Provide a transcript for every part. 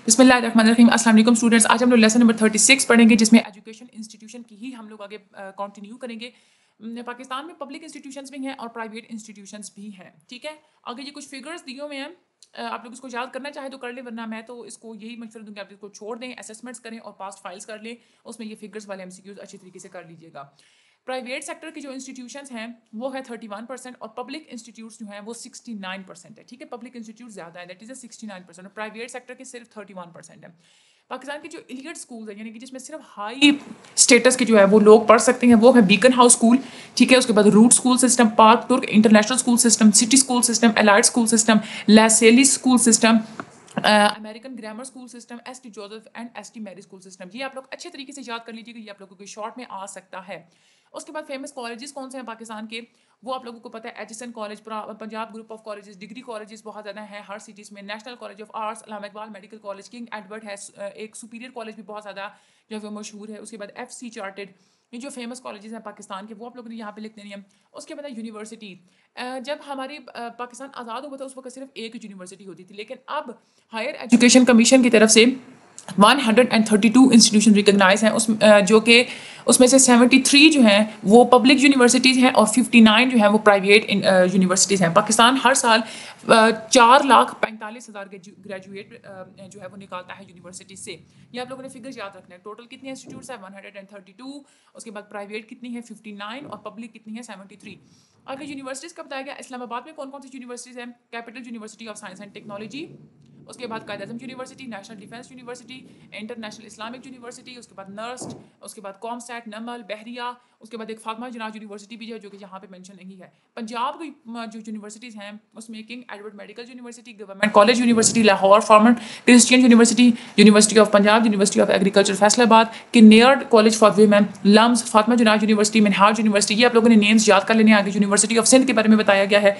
بسم اللہ الرحمن الرحیم. السلام علیکم اسٹوڈنٹس. آج ہم لوگ لیسن نمبر 36 پڑھیں گے جس میں ایجوکیشن انسٹیٹیوشن کی ہی ہم لوگ آگے کنٹینیو کریں گے. پاکستان میں پبلک انسٹیٹیوشنس بھی ہیں اور پرائیویٹ انسٹیٹیوشنس بھی ہیں. ٹھیک ہے, آگے یہ کچھ فگرس دیے ہوئے ہیں, آپ لوگ اس کو یاد کرنا چاہے تو کر لیں, ورنہ میں تو اس کو یہی مشورہ دوں گی آپ اس کو چھوڑ دیں, اسسمنٹس کریں اور پاسٹ فائلس کر لیں, اس میں یہ فگرس والے MCQs اچھی طریقے سے کر لیجیے گا. پرائیویٹ سیکٹر کی جو انسٹیٹیوشنس ہیں وہ ہے 31% اور پبلک انسٹیٹیوٹس جو ہیں وہ 69% ہے. ٹھیک ہے, پبلک انسٹیٹیوٹ زیادہ ہے, دیٹ از اے 69%, اور پرائیویٹ سیکٹر کے صرف 31% ہے. پاکستان کے جو ایلیٹ اسکولز ہیں, یعنی کہ جس میں صرف ہائی اسٹیٹس کے جو ہے وہ لوگ پڑھ سکتے ہیں, وہ ہے بیکن ہاؤس اسکول. ٹھیک ہے, اس کے بعد route school system, Pak Turk international school system, city school system, allied school system, Lasalle school system, American grammar school system, ST Joseph and ST Mary school system. یہ آپ لوگ اچھے طریقے سے یاد کر لیجیے گا, یہ آپ لوگوں کو شارٹ میں آ سکتا ہے. اس کے بعد فیمس کالجز کون سے ہیں پاکستان کے, وہ آپ لوگوں کو پتہ ہے, Aitchison college, Punjab group of colleges, degree colleges بہت زیادہ ہیں ہر سٹیز میں, national college of arts, Allama Iqbal medical college, King Edward ہے, ایک سپیریئر کالج بھی بہت زیادہ جو ہے وہ مشہور ہے. اس کے بعد FC چارٹڈ. یہ جو فیمس کالجز ہیں پاکستان کے وہ آپ لوگوں نے یہاں پہ لکھ دینی ہے. اس کے بعد یونیورسٹی. جب ہماری پاکستان آزاد ہوا تھا اس وقت صرف ایک یونیورسٹی ہوتی تھی, لیکن اب ہائر ایجوکیشن کمیشن کی طرف سے 132 انسٹیٹیوشن ریکگنائز ہیں, جو کہ اس میں سے 73 جو ہیں وہ پبلک یونیورسٹیز ہیں اور 59 جو ہیں وہ پرائیویٹ یونیورسٹیز ہیں. پاکستان ہر سال 4,45,000 گریجویٹ جو ہے وہ نکالتا ہے یونیورسٹی سے. یہ آپ لوگوں نے فگرز یاد رکھنا ہے. ٹوٹل کتنے انسٹیٹیوٹس ہیں 132, اس کے بعد پرائیویٹ کتنی ہے 59 اور پبلک کتنی ہے 73. آگے یونیورسٹیز کا بتایا گیا. اسلام آباد میں کون کون سی یونیورسٹیز ہیں, capital university of science and technology, اس کے بعد Quaid Azam university, national defence university, international Islamic university, اس کے بعد نرسٹ, اس کے بعد کامسیٹ, نمل, بحریہ, اس کے بعد ایک فاطمہ جناح یونیورسٹی بھی ہے جو کہ یہاں پہ مینشن نہیں ہے. پنجاب کی جو یونیورسٹیز ہیں اس میں king Edward medical university, government college university, Lahore Forman Christian university, university of Punjab, university of agriculture Faisalabad, Kinnaird college for women, LUMS, Fatima Jinnah university, Minhaj university. یہ آپ لوگوں نے نیمز یاد کر لینے. آگے یونیورسٹی آف سندھ کے بارے میں بتایا گیا ہے.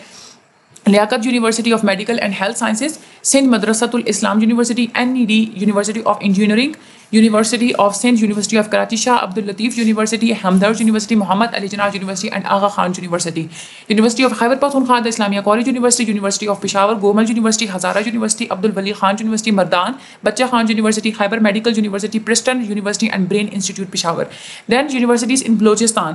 Liaquat university of medical and health sciences, Sindh Madressatul Islam university, NED university of engineering, university of Sindh, university of Karachi, Shah Abdul Latif university, Hamdard university, Muhammad Ali Jinnah university and Agha Khan university, university of Khyber Pakhtunkhwa Islamia college university, university of Peshawar, Gomal university, Hazara university, Abdul Wali Khan university Mardan, Bacha Khan university, Khyber medical university, Preston university and brain institute Peshawar. Then universities in Balochistan,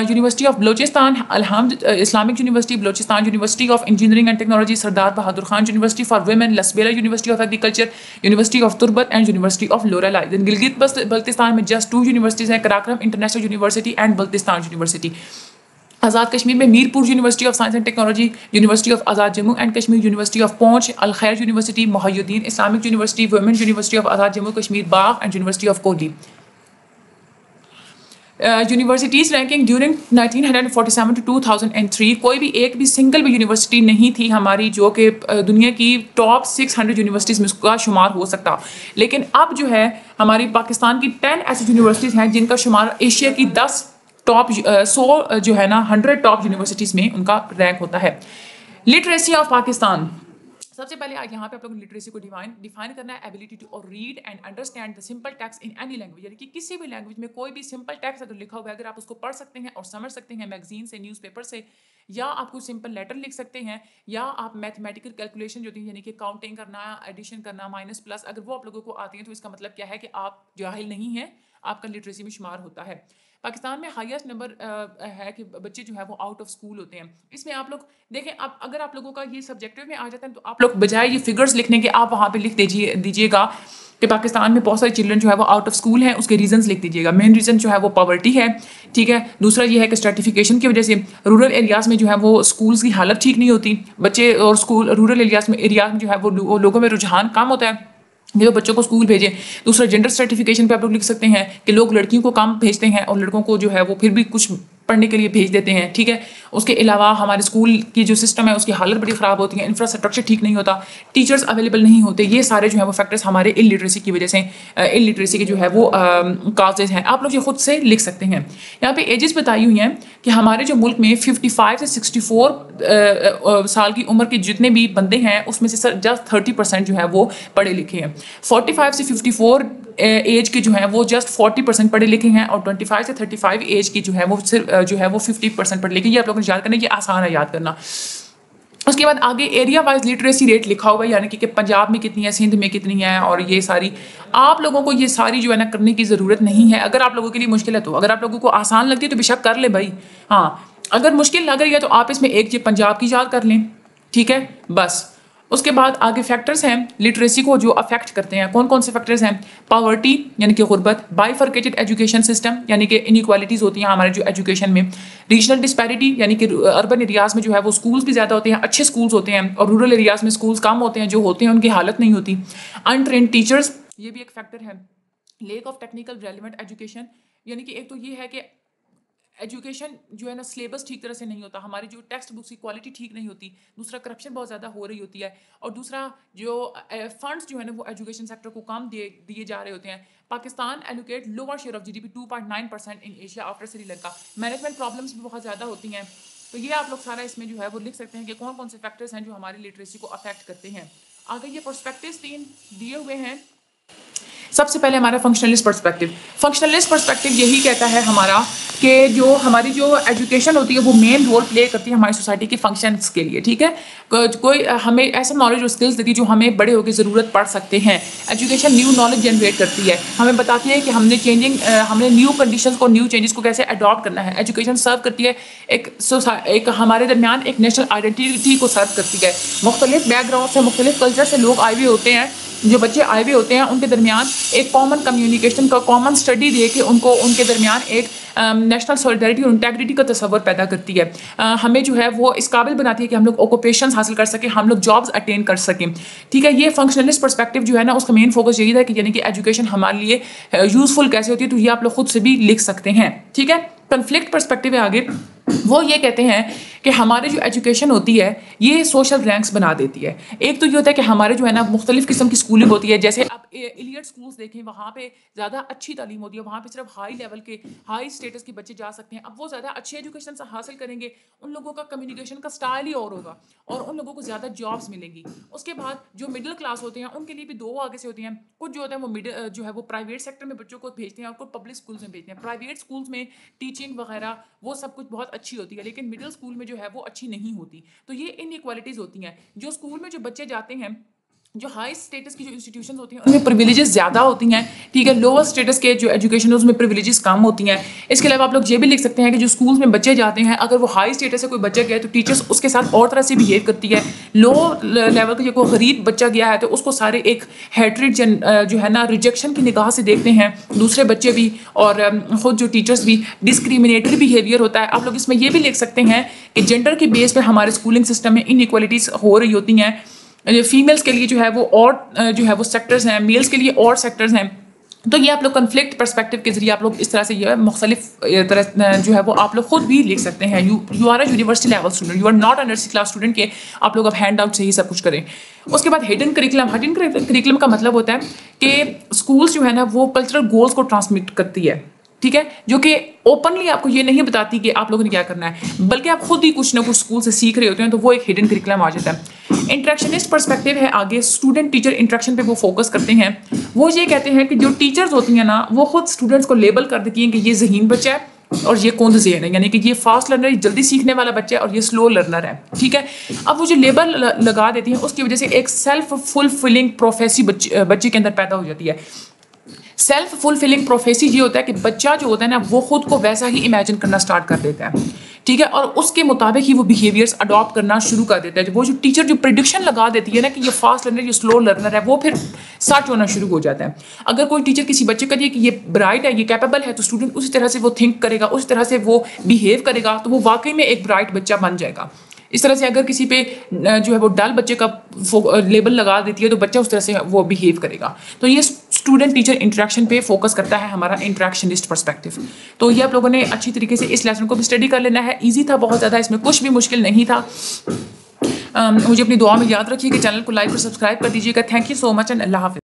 university of Balochistan, Al-Hamd Islamic university Balochistan, university of engineering and technology Sardar Bahadur Khan university for women, Lasbela university of agriculture, university of Turbat and university of Loralai. Then Gilgit Baltistan میں just 2 universities ہیں, Karakoram international university and Baltistan university. Azad Kashmir میں Mirpur university of science and technology, university of Azad Jammu and Kashmir, university of Poonch, Al-Khair university, Mohi-ud-Din Islamic university, women university of Azad Jammu Kashmir Bagh and university of Kohli. Universities ranking during 1947 to 2003, کوئی بھی ایک بھی single بھی university نہیں تھی ہماری جو کہ دنیا کی ٹاپ 600 یونیورسٹیز میں اس کا شمار ہو سکتا. لیکن اب جو ہے ہماری پاکستان کی 10 ایسی یونیورسٹیز ہیں جن کا شمار ایشیا کی 10 ٹاپ 100 جو ہے نا 100 ٹاپ یونیورسٹیز میں ان کا رینک ہوتا ہے. Literacy of Pakistan. سب سے پہلے یہاں پہ آپ لوگوں نے لٹریسی کو ڈیفائن کرنا ہے. Ability to read and understand the simple text in any language, یعنی کہ کسی بھی لینگویج میں کوئی بھی سمپل ٹیکسٹ اگر لکھا ہوا ہے اگر آپ اس کو پڑھ سکتے ہیں اور سمجھ سکتے ہیں میگزین سے, نیوز پیپر سے, یا آپ کو سمپل لیٹر لکھ سکتے ہیں, یا آپ میتھمیٹیکل کیلکولیشن جو ہوتی ہے یعنی کہ کاؤنٹنگ کرنا, ایڈیشن کرنا, مائنس پلس, اگر وہ آپ لوگوں کو آتی ہیں تو اس کا مطلب کیا ہے کہ آپ جاہل نہیں ہیں, آپ کا لٹریسی میں شمار ہوتا ہے. پاکستان میں ہائیسٹ نمبر ہے کہ بچے جو ہے وہ آؤٹ آف اسکول ہوتے ہیں. اس میں آپ لوگ دیکھیں, اب اگر آپ لوگوں کا یہ سبجیکٹو میں آ جاتا ہے تو آپ لوگ بجائے یہ فگرز لکھنے کے آپ وہاں پہ لکھ دیجیے گا کہ پاکستان میں بہت سارے چلڈرن جو ہے وہ آؤٹ آف اسکول ہیں, اس کے ریزنس لکھ دیجیے گا. مین ریزن جو ہے وہ پاورٹی ہے. ٹھیک ہے, دوسرا یہ ہے کہ اسٹریٹیفیکیشن کی وجہ سے رورل ایریاز میں جو ہے وہ اسکولس کی حالت ٹھیک نہیں ہوتی بچے, اور اسکول رورل ایریاز میں جو ہے وہ لوگوں میں رجحان کم ہوتا ہے جو بچوں کو اسکول بھیجیں. دوسرا جینڈر سرٹیفکیشن پہ آپ لوگ لکھ سکتے ہیں کہ لوگ لڑکیوں کو کم بھیجتے ہیں اور لڑکوں کو جو ہے وہ پھر بھی کچھ پڑھنے کے لیے بھیج دیتے ہیں. ٹھیک ہے, اس کے علاوہ ہمارے اسکول کی جو سسٹم ہے اس کی حالت بڑی خراب ہوتی ہے, انفراسٹرکچر ٹھیک نہیں ہوتا, ٹیچرس اویلیبل نہیں ہوتے. یہ سارے جو ہے وہ فیکٹرس ہمارے ان لٹریسی کی وجہ سے, ان لٹریسی کے جو ہے وہ کازز ہیں. آپ لوگ یہ خود سے لکھ سکتے ہیں. یہاں پہ ایجز بتائی ہوئی ہیں کہ ہمارے جو ملک میں 55 سے 64 سال کی عمر کے جتنے بھی بندے ہیں اس میں سے جسٹ 30% جو ہے وہ پڑھے لکھے ہیں. 45 سے 54 ایج کے جو ہیں وہ جسٹ 40% پڑھے لکھے ہیں, اور 25 سے 35 ایج کی جو ہے وہ صرف جو ہے وہ 50% پڑھے لکھے. یہ آپ لوگوں نے یاد کرنا, یہ آسان ہے یاد کرنا. اس کے بعد آگے ایریا وائز لٹریسی ریٹ لکھا ہوا ہے، یعنی کہ پنجاب میں کتنی ہے، سندھ میں کتنی ہے، اور یہ ساری آپ لوگوں کو یہ ساری جو ہے نا کرنے کی ضرورت نہیں ہے. اگر آپ لوگوں کے لیے مشکل ہے تو، اگر آپ لوگوں کو آسان لگتی ہے تو بے شک کر لیں بھائی. ہاں اگر مشکل لگ رہی ہے تو آپ اس میں ایک پنجاب کی یاد کر لیں، ٹھیک ہے بس. اس کے بعد آگے فیکٹرز ہیں لٹریسی کو جو افیکٹ کرتے ہیں. کون کون سے فیکٹرز ہیں؟ پاورٹی یعنی کہ غربت، بائیفرکیٹڈ ایجوکیشن سسٹم یعنی کہ انیکوالٹیز ہوتی ہیں ہمارے جو ایجوکیشن میں، ریجنل ڈسپیرٹی یعنی کہ اربن ایریاز میں جو ہے وہ اسکولس بھی زیادہ ہوتے ہیں، اچھے اسکولس ہوتے ہیں، اور رورل ایریاز میں اسکولس کم ہوتے ہیں، جو ہوتے ہیں ان کی حالت نہیں ہوتی. انٹرینڈ ٹیچرز یہ بھی ایک فیکٹر ہے. Lack of technical relevant education یعنی کہ ایک تو یہ ہے کہ ایجوکیشن جو ہے نا سلیبس ٹھیک طرح سے نہیں ہوتا، ہماری جو ٹیکسٹ بکس کی کوالٹی ٹھیک نہیں ہوتی. دوسرا کرپشن بہت زیادہ ہو رہی ہوتی ہے، اور دوسرا جو فنڈس جو ہے نا وہ ایجوکیشن سیکٹر کو کم دیے جا رہے ہوتے ہیں. Pakistan allocate lower share of GDP 2.9% in Asia after Sri Lanka. Management problems بھی بہت زیادہ ہوتی ہیں. تو یہ آپ لوگ سارا اس میں جو ہے وہ لکھ سکتے ہیں کہ کون کون سے فیکٹرز ہیں جو ہماری لٹریسی کو افیکٹ کرتے ہیں. آگے یہ پرسپیکٹیوز 3 دیے ہوئے ہیں. سب سے پہلے ہمارا فنکشنلسٹ پرسپیکٹیو. فنکشنلسٹ پرسپیکٹیو یہی کہتا ہے ہمارا کہ جو ہماری جو ایجوکیشن ہوتی ہے وہ مین رول پلے کرتی ہے ہماری سوسائٹی کی فنکشنس کے لیے، ٹھیک ہے. کوئی ہمیں ایسا نالج اور اسکلس دیتی ہے جو ہمیں بڑے ہو کے ضرورت پڑ سکتے ہیں. ایجوکیشن نیو نالج جنریٹ کرتی ہے، ہمیں بتاتی ہے کہ ہم نے نیو کنڈیشنز کو، نیو چینجز کو کیسے اڈاپٹ کرنا ہے. ایجوکیشن سرو کرتی ہے ایک ہمارے درمیان ایک نیشنل آئیڈینٹی کو سرو کرتی ہے. مختلف بیک گراؤنڈ سے، مختلف کلچر سے لوگ آئے ہوئے ہوتے ہیں، جو بچے آئے ہوئے ہوتے ہیں ان کے درمیان ایک کامن کمیونیکیشن کا کامن اسٹڈی دے کے ان کو ان کے درمیان ایک نیشنل سولیڈیرٹی اور انٹیگریٹی کا تصور پیدا کرتی ہے. ہمیں جو ہے وہ اس قابل بناتی ہے کہ ہم لوگ آکوپیشنز حاصل کر سکیں، ہم لوگ جابز اٹین کر سکیں، ٹھیک ہے. یہ فنکشنلسٹ پرسپیکٹیو جو ہے نا اس کا مین فوکس یہی ہے کہ یعنی کہ ایجوکیشن ہمارے لیے یوزفل کیسے ہوتی ہے. تو یہ آپ لوگ خود سے بھی لکھ سکتے ہیں، ٹھیک ہے. کنفلکٹ پرسپیکٹیو ہے آگے، وہ یہ کہتے ہیں کہ ہماری جو ایجوکیشن ہوتی ہے یہ سوشل رینکس بنا دیتی ہے. ایک تو یہ ہوتا ہے کہ ہمارے جو ہے نا مختلف قسم کی اسکولنگ ہوتی ہے، جیسے آپ ایلیٹ اسکولس دیکھیں، وہاں پہ زیادہ اچھی تعلیم ہوتی ہے، وہاں پہ صرف ہائی لیول کے، ہائی اسٹیٹس کے بچے جا سکتے ہیں. اب وہ زیادہ اچھی ایجوکیشن حاصل کریں گے، ان لوگوں کا کمیونیکیشن کا اسٹائل ہی اور ہوگا، اور ان لوگوں کو زیادہ جابس ملیں گی. اس کے بعد جو مڈل کلاس ہوتے ہیں ان کے لیے بھی دو آگے سے ہوتی ہیں. کچھ جو ہوتے ہیں وہ جو ہے وہ پرائیویٹ سیکٹر میں بچوں کو بھیجتے ہیں، اور کچھ پبلک اسکولس میں بھیجتے ہیں. پرائیویٹ اسکولس میں ٹیچنگ وغیرہ وہ سب کچھ بہت اچھی ہوتی ہے، لیکن مڈل اسکول میں جو ہے وہ اچھی نہیں ہوتی. تو یہ ان ایکوالٹیز ہوتی ہیں. جو اسکول میں جو بچے جاتے ہیں، جو ہائی اسٹیٹس کی جو انسٹیٹیوشنز ہوتی ہیں ان میں پریویلیجز زیادہ ہوتی ہیں، ٹھیک ہے. لوور اسٹیٹس کے جو ایجوکیشن ہے اس میں پریویلیجز کم ہوتی ہیں. اس کے علاوہ آپ لوگ یہ بھی لکھ سکتے ہیں کہ جو اسکولس میں بچے جاتے ہیں، اگر وہ ہائی اسٹیٹس سے کوئی بچہ گیا ہے تو ٹیچرس اس کے ساتھ اور طرح سے بہیو کرتی ہے. لو لیول کا کوئی غریب بچہ گیا ہے تو اس کو سارے ایک ہیٹریڈ جو ہے نا ریجیکشن کی نگاہ سے دیکھتے ہیں، دوسرے بچے بھی اور خود جو ٹیچرس بھی. ڈسکریمنیٹری بیہیویئر ہوتا ہے. آپ لوگ اس میں یہ بھی لکھ سکتے ہیں کہ جینڈر کے بیس پہ ہمارے اسکولنگ سسٹم میں ان ایکوالٹیز ہو رہی ہوتی ہیں. فیمیلس کے لیے جو ہے وہ اور جو ہے وہ سیکٹرز ہیں، میلس کے لیے اور سیکٹرز ہیں. تو یہ آپ لوگ کنفلکٹ پرسپیکٹیو کے ذریعے آپ لوگ اس طرح سے یہ مختلف طرح جو ہے وہ آپ لوگ خود بھی لکھ سکتے ہیں. You are a university level student, you are not a nursery class student کہ آپ لوگ اب ہینڈ آؤٹ سے ہی سب کچھ کریں. اس کے بعد ہڈن کریکلم. ہڈن کریکلم کا مطلب ہوتا ہے کہ اسکولس جو ہے نا وہ کلچرل گولس کو ٹرانسمٹ کرتی ہے، ٹھیک ہے، جو کہ اوپنلی آپ کو یہ نہیں بتاتی کہ آپ لوگوں نے کیا کرنا ہے، بلکہ آپ خود ہی کچھ نہ کچھ اسکول سے سیکھ رہے ہوتے ہیں. تو وہ ایک ہڈن کریکلم آ جاتا ہے. انٹریکشنسٹ پرسپیکٹیو ہے آگے، اسٹوڈنٹ ٹیچر انٹریکشن پہ وہ فوکس کرتے ہیں. وہ یہ کہتے ہیں کہ جو ٹیچرز ہوتی ہیں نا وہ خود اسٹوڈنٹس کو لیبل کر دیتی ہیں کہ یہ ذہین بچہ ہے اور یہ کند ذہن ہے، یعنی کہ یہ فاسٹ لرنر جلدی سیکھنے والا بچہ ہے اور یہ سلو لرنر ہے، ٹھیک ہے. اب وہ جو لیبل لگا دیتی ہیں اس کی وجہ سے ایک سیلف فلفلنگ پروفیسی بچے کے اندر پیدا ہو جاتی ہے. سیلف فلفلنگ پروفیسی یہ ہوتا ہے کہ بچہ جو ہوتا ہے نا وہ خود کو ویسا ہی امیجن کرنا اسٹارٹ کر دیتا ہے، ٹھیک ہے، اور اس کے مطابق ہی وہ بیہیویئرس اڈاپٹ کرنا شروع کر دیتا ہے. وہ جو ٹیچر جو پریڈکشن لگا دیتی ہے نا کہ یہ فاسٹ لرنر یہ سلو لرنر ہے، وہ پھر سچ ہونا شروع ہو جاتا ہے. اگر کوئی ٹیچر کسی بچے کا دیے کہ یہ برائٹ ہے، یہ کیپیبل ہے، تو اسٹوڈنٹ اسی طرح سے وہ تھنک کرے گا، اسی طرح سے وہ بیہیو کرے گا، تو وہ واقعی میں ایک برائٹ بچہ بن جائے گا. اس طرح سے اگر کسی پہ جو ہے وہ ڈل بچے کا لیبل لگا دیتی ہے تو بچہ اس طرح سے وہ بیہیو کرے گا. تو یہ اسٹوڈنٹ ٹیچر انٹریکشن پہ فوکس کرتا ہے ہمارا انٹریکشنسٹ پرسپیکٹیو. تو یہ آپ لوگوں نے اچھی طریقے سے اس لیسن کو بھی اسٹڈی کر لینا ہے. ایزی تھا بہت زیادہ، اس میں کچھ بھی مشکل نہیں تھا. مجھے اپنی دعا میں یاد رکھیے کہ چینل کو لائک اور سبسکرائب کر دیجیے گا. Thank you so much and اللہ حافظ.